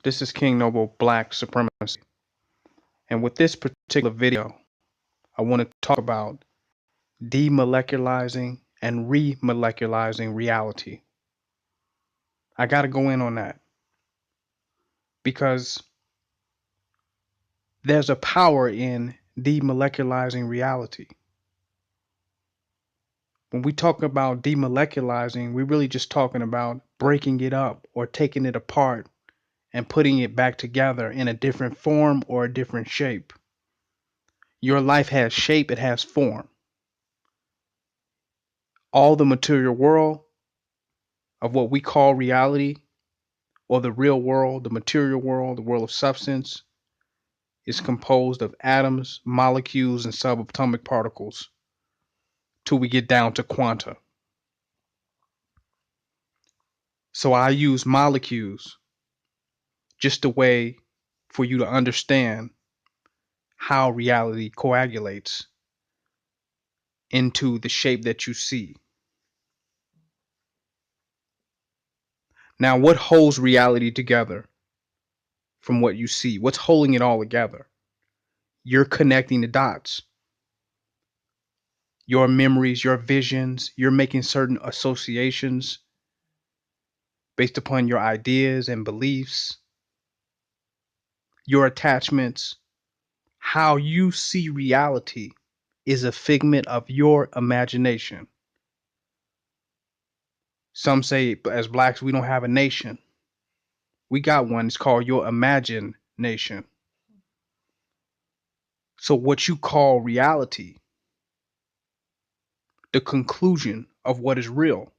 This is King Noble Black Supremacy. And with this particular video, I want to talk about demoleculizing and remoleculizing reality. I got to go in on that because there's a power in demoleculizing reality. When we talk about demoleculizing, we're really just talking about breaking it up or taking it apart and putting it back together in a different form or a different shape. Your life has shape, it has form. All the material world of what we call reality or the real world, the material world, the world of substance, is composed of atoms, molecules, and subatomic particles till we get down to quanta. So I use molecules just a way for you to understand how reality coagulates into the shape that you see. Now, what holds reality together from what you see? What's holding it all together? You're connecting the dots. Your memories, your visions, you're making certain associations based upon your ideas and beliefs, your attachments. How you see reality is a figment of your imagination. Some say, as blacks, we don't have a nation. We got one. It's called your imagination. So what you call reality, the conclusion of what is real,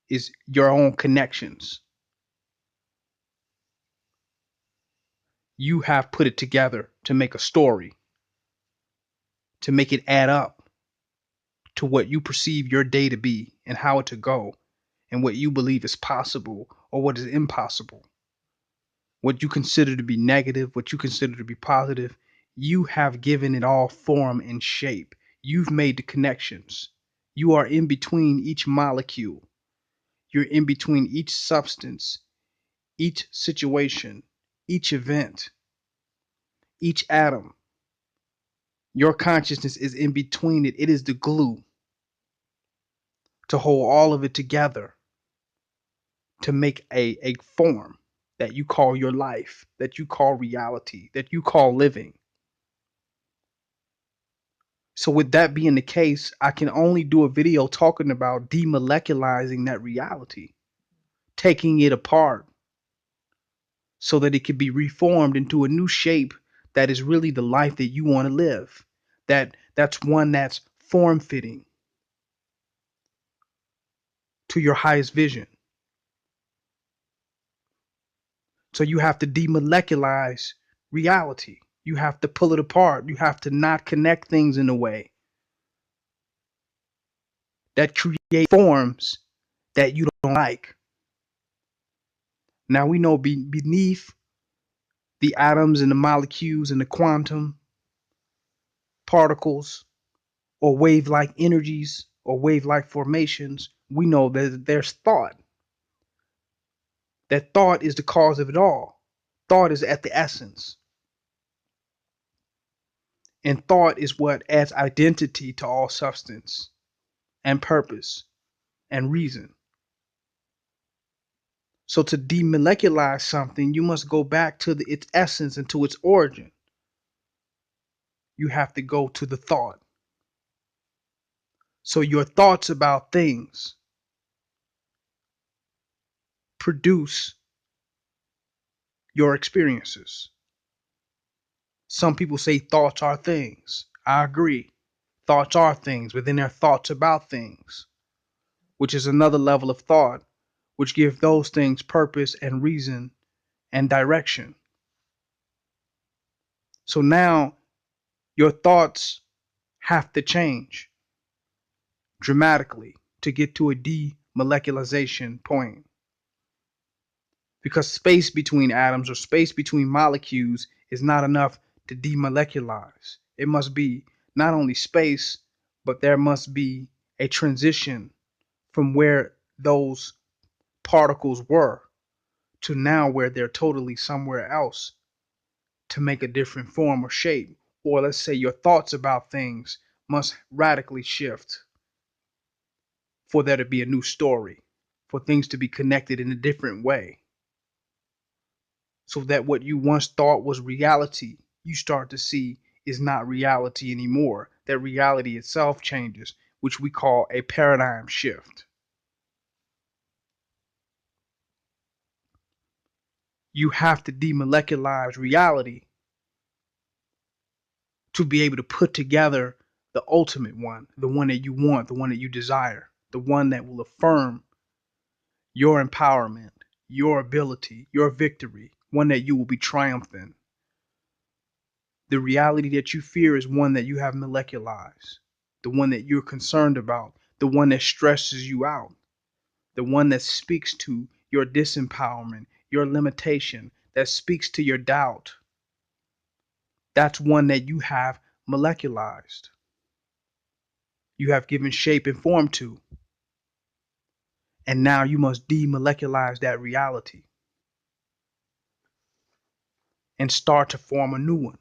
is your own connections. You have put it together to make a story, to make it add up to what you perceive your day to be and how it to go and what you believe is possible or what is impossible. What you consider to be negative, what you consider to be positive, you have given it all form and shape. You've made the connections. You are in between each molecule. You're in between each substance, each situation, each event, each atom. Your consciousness is in between it. It is the glue to hold all of it together to make a form that you call your life, that you call reality, that you call living. So with that being the case, I can only do a video talking about demoleculizing that reality, taking it apart so that it can be reformed into a new shape that is really the life that you want to live. That's one that's form fitting to your highest vision. So you have to demoleculize reality. You have to pull it apart. You have to not connect things in a way that create forms that you don't like. Now we know beneath the atoms and the molecules and the quantum particles or wave-like energies or wave-like formations, we know that there's thought. That thought is the cause of it all. Thought is at the essence. And thought is what adds identity to all substance and purpose and reason. So to demoleculize something, you must go back to its essence and to its origin. You have to go to the thought. So your thoughts about things produce your experiences. Some people say thoughts are things. I agree. Thoughts are things, but then there are thoughts about things, which is another level of thought, which give those things purpose and reason and direction. So now your thoughts have to change dramatically to get to a demoleculization point. Because space between atoms or space between molecules is not enough to demoleculize. It must be not only space, but there must be a transition from where those particles were to now where they're totally somewhere else to make a different form or shape. Or let's say your thoughts about things must radically shift for there to be a new story, for things to be connected in a different way. So that what you once thought was reality, you start to see is not reality anymore. That reality itself changes, which we call a paradigm shift. You have to demoleculize reality to be able to put together the ultimate one, the one that you want, the one that you desire, the one that will affirm your empowerment, your ability, your victory, one that you will be triumphant. The reality that you fear is one that you have molecularized, the one that you're concerned about, the one that stresses you out, the one that speaks to your disempowerment, your limitation, that speaks to your doubt. That's one that you have molecularized. You have given shape and form to. And now you must demoleculize that reality and start to form a new one.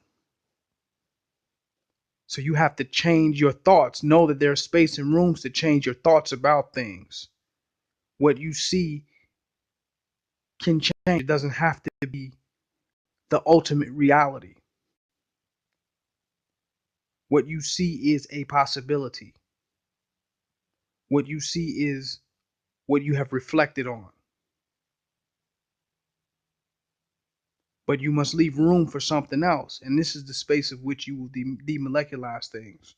So you have to change your thoughts. Know that there's space and rooms to change your thoughts about things. What you see can change. It doesn't have to be the ultimate reality. What you see is a possibility. What you see is what you have reflected on. But you must leave room for something else. And this is the space of which you will demoleculize things.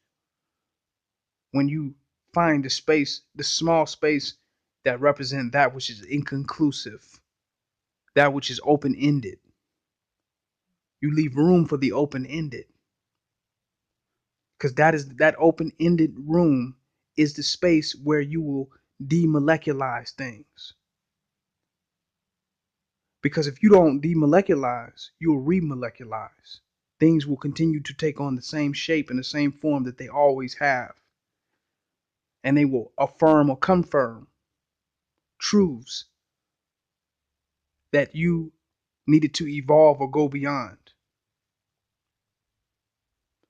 When you find the space, the small space that represents that which is inconclusive, that which is open-ended, you leave room for the open-ended. Because that open-ended room is the space where you will demoleculize things. Because if you don't demoleculize, you'll remoleculize. Things will continue to take on the same shape and the same form that they always have. And they will affirm or confirm truths that you needed to evolve or go beyond.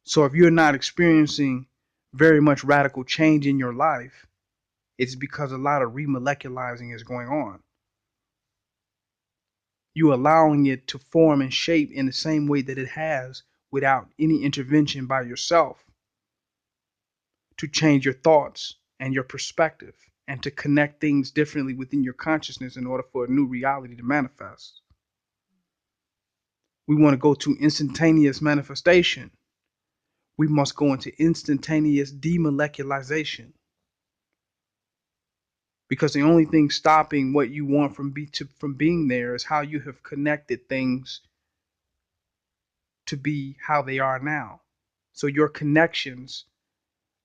So if you're not experiencing very much radical change in your life, it's because a lot of remoleculizing is going on. You allowing it to form and shape in the same way that it has without any intervention by yourself to change your thoughts and your perspective and to connect things differently within your consciousness in order for a new reality to manifest. We want to go to instantaneous manifestation. We must go into instantaneous demoleculization. Because the only thing stopping what you want from being there is how you have connected things to be how they are now. So your connections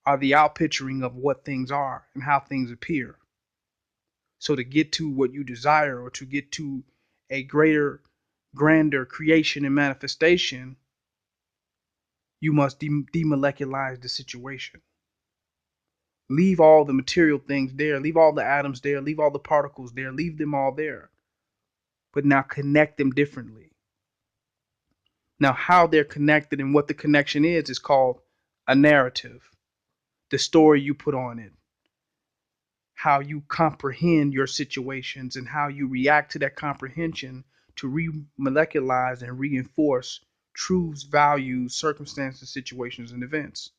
are the outpicturing of what things are and how things appear. So to get to what you desire or to get to a greater, grander creation and manifestation, you must demoleculize the situation. Leave all the material things there. Leave all the atoms there. Leave all the particles there. Leave them all there. But now connect them differently. Now, how they're connected and what the connection is called a narrative. The story you put on it. How you comprehend your situations and how you react to that comprehension to remoleculize and reinforce truths, values, circumstances, situations, and events.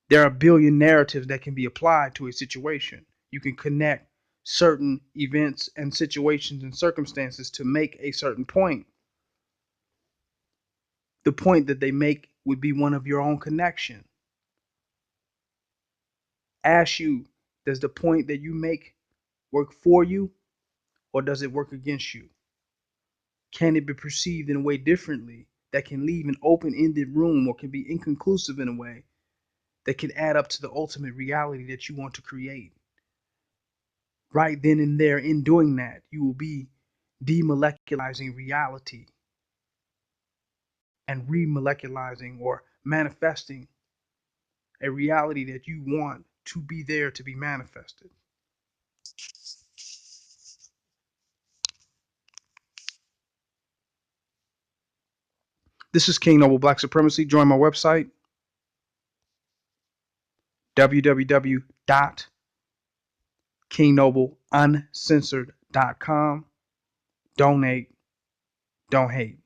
There are a billion narratives that can be applied to a situation. You can connect certain events and situations and circumstances to make a certain point. The point that they make would be one of your own connection. Ask you, does the point that you make work for you or does it work against you? Can it be perceived in a way differently that can leave an open-ended room or can be inconclusive in a way that can add up to the ultimate reality that you want to create? Right then and there, in doing that, you will be demoleculizing reality and remoleculizing or manifesting a reality that you want to be there to be manifested. This is King Noble Black Supremacy. Join my website, www.kingnobleuncensored.com. Donate, don't hate.